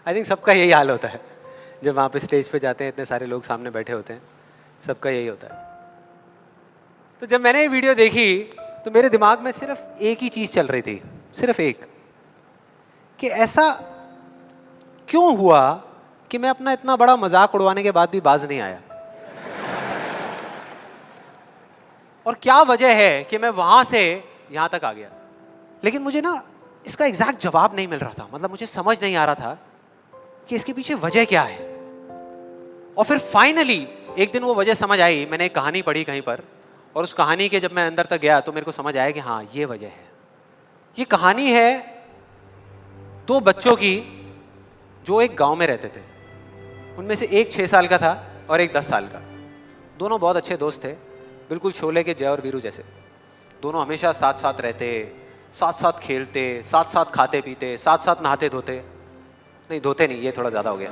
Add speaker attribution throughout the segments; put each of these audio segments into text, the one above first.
Speaker 1: I think सबका यही हाल होता है जब वहाँ पे स्टेज पे जाते हैं, इतने सारे लोग सामने बैठे होते हैं, सबका यही होता है। तो जब मैंने ये वीडियो देखी तो मेरे दिमाग में सिर्फ एक ही चीज़ चल रही थी, सिर्फ एक, कि ऐसा क्यों हुआ कि मैं अपना इतना बड़ा मजाक उड़वाने के बाद भी बाज नहीं आया, और क्या वजह है कि मैं वहां से यहां तक आ गया। लेकिन मुझे ना इसका एग्जैक्ट जवाब नहीं मिल रहा था, मतलब मुझे समझ नहीं आ रहा था कि इसके पीछे वजह क्या है। और फिर फाइनली एक दिन वो वजह समझ आई। मैंने एक कहानी पढ़ी कहीं पर, और उस कहानी के जब मैं अंदर तक गया तो मेरे को समझ आया कि हाँ, ये वजह है। ये कहानी है दो बच्चों की जो एक गांव में रहते थे। उनमें से एक 6 साल का था और एक 10 साल का। दोनों बहुत अच्छे दोस्त थे, बिल्कुल शोले के जय और वीरू जैसे। दोनों हमेशा साथ साथ रहते, साथ साथ खेलते, साथ साथ खाते पीते, साथ साथ नहाते धोते, नहीं धोते नहीं, ये थोड़ा ज़्यादा हो गया।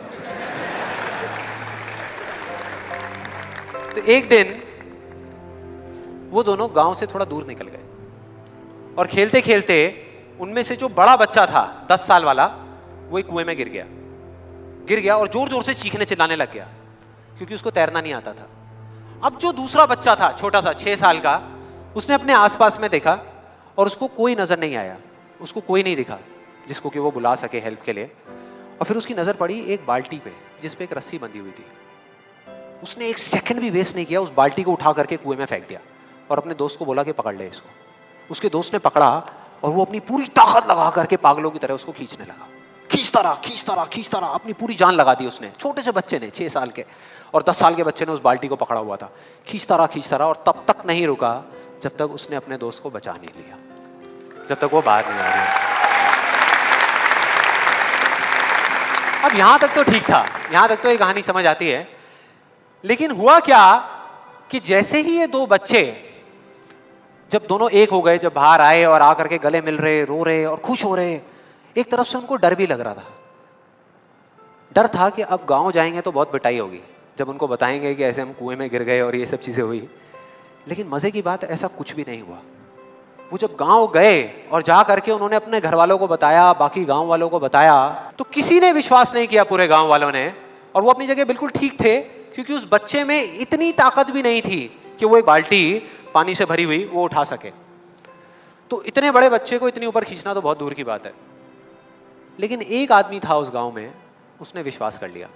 Speaker 1: तो एक दिन वो दोनों गांव से थोड़ा दूर निकल गए और खेलते खेलते उनमें से जो बड़ा बच्चा था 10 साल वाला, वो एक कुएं में गिर गया और जोर जोर से चीखने चिल्लाने लग गया क्योंकि उसको तैरना नहीं आता था। अब जो दूसरा बच्चा था छोटा सा 6 साल का, उसने अपने आसपास में देखा और उसको कोई नजर नहीं आया, उसको कोई नहीं दिखा जिसको कि वो बुला सके हेल्प के लिए। और फिर उसकी नजर पड़ी एक बाल्टी पे जिस पे एक रस्सी बंधी हुई थी। उसने एक सेकंड भी वेस्ट नहीं किया, उस बाल्टी को उठा करके कुएं में फेंक दिया और अपने दोस्त को बोला कि पकड़ ले इसको। उसके दोस्त ने पकड़ा और वो अपनी पूरी ताकत लगा करके पागलों की तरह उसको खींचने लगा। खींचता रहा, अपनी पूरी जान लगा दी उसने। छोटे से बच्चे ने, 6 साल के और 10 साल के बच्चे ने उस बाल्टी को पकड़ा हुआ था। खींचता रहा और तब तक नहीं रुका जब तक उसने अपने दोस्त को बचा नहीं लिया, जब तक वो बाहर नहीं आ गया। अब यहां तक तो ठीक था, यहां तक तो ये कहानी समझ आती है। लेकिन हुआ क्या कि जैसे ही ये दो बच्चे जब दोनों एक हो गए, जब बाहर आए और आकर के गले मिल रहे, रो रहे और खुश हो रहे, एक तरफ से उनको डर भी लग रहा था। डर था कि अब गांव जाएंगे तो बहुत पिटाई होगी जब उनको बताएंगे कि ऐसे हम कुएं में गिर गए और ये सब चीजें हुई। लेकिन मजे की बात, ऐसा कुछ भी नहीं हुआ। वो जब गांव गए और जा करके उन्होंने अपने घर वालों को बताया, बाकी गांव वालों को बताया, तो किसी ने विश्वास नहीं किया, पूरे गांव वालों ने। और वो अपनी जगह बिल्कुल ठीक थे क्योंकि उस बच्चे में इतनी ताकत भी नहीं थी कि वो एक बाल्टी पानी से भरी हुई वो उठा सके। तो इतने बड़े बच्चे को इतनी ऊपर खींचना तो बहुत दूर की बात है। लेकिन एक आदमी था उस गांव में, उसने विश्वास कर लिया।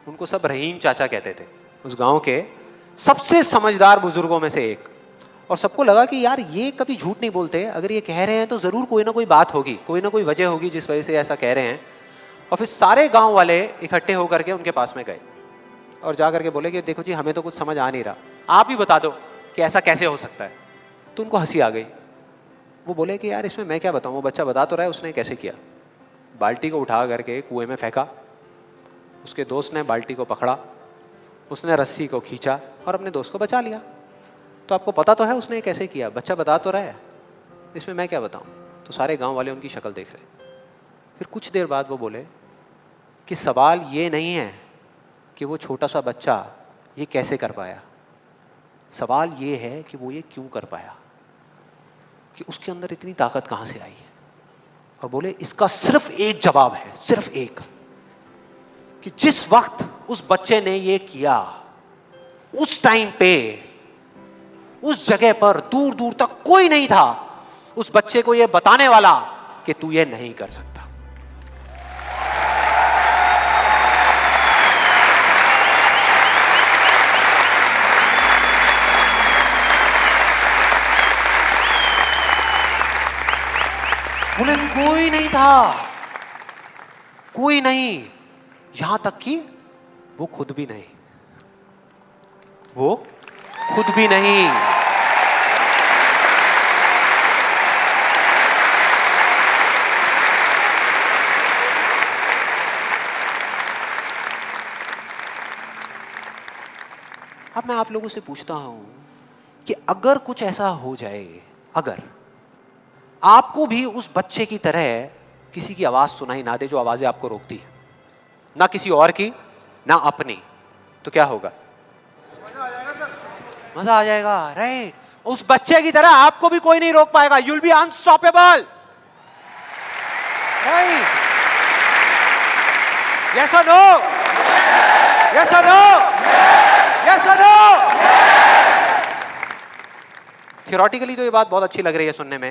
Speaker 1: उनको सब रहीम चाचा कहते थे, उस गांव के सबसे समझदार बुजुर्गों में से एक। और सबको लगा कि यार ये कभी झूठ नहीं बोलते, अगर ये कह रहे हैं तो जरूर कोई ना कोई बात होगी, कोई ना कोई वजह होगी जिस वजह से ऐसा कह रहे हैं। और फिर सारे गांव वाले इकट्ठे होकर के उनके पास में गए और जा करके बोले कि देखो जी, हमें तो कुछ समझ आ नहीं रहा, आप ही बता दो कि ऐसा कैसे हो सकता है। तो उनको हंसी आ गई। वो बोले कि यार इसमें मैं क्या बताऊं, वो बच्चा बता तो रहा है उसने कैसे किया। बाल्टी को उठा करके कुएं में फेंका, उसके दोस्त ने बाल्टी को पकड़ा, उसने रस्सी को खींचा और अपने दोस्त को बचा लिया। तो आपको पता तो है उसने कैसे किया, बच्चा बता तो रहा है, इसमें मैं क्या बताऊं। तो सारे गांव वाले उनकी शक्ल देख रहे। फिर कुछ देर बाद वो बोले कि सवाल ये नहीं है कि वो छोटा सा बच्चा ये कैसे कर पाया, सवाल ये है कि वो ये क्यों कर पाया, कि उसके अंदर इतनी ताकत कहां से आई है। और बोले इसका सिर्फ एक जवाब है, सिर्फ एक, कि जिस वक्त उस बच्चे ने ये किया, उस टाइम पे उस जगह पर दूर दूर तक कोई नहीं था उस बच्चे को ये बताने वाला कि तू ये नहीं कर सकता। बोले कोई नहीं था, कोई नहीं, यहां तक कि वो खुद भी नहीं, वो खुद भी नहीं। अब मैं आप लोगों से पूछता हूं कि अगर कुछ ऐसा हो जाए, अगर आपको भी उस बच्चे की तरह किसी की आवाज सुनाई ना दे जो आवाजें आपको रोकती है, ना किसी और की ना अपनी, तो क्या होगा? मजा आ जाएगा, राइट। उस बच्चे की तरह आपको भी कोई नहीं रोक पाएगा, you will be unstoppable, right. Yes और नो, यस और नो, यस और नो। थियोरेटिकली तो ये बात बहुत अच्छी लग रही है सुनने में,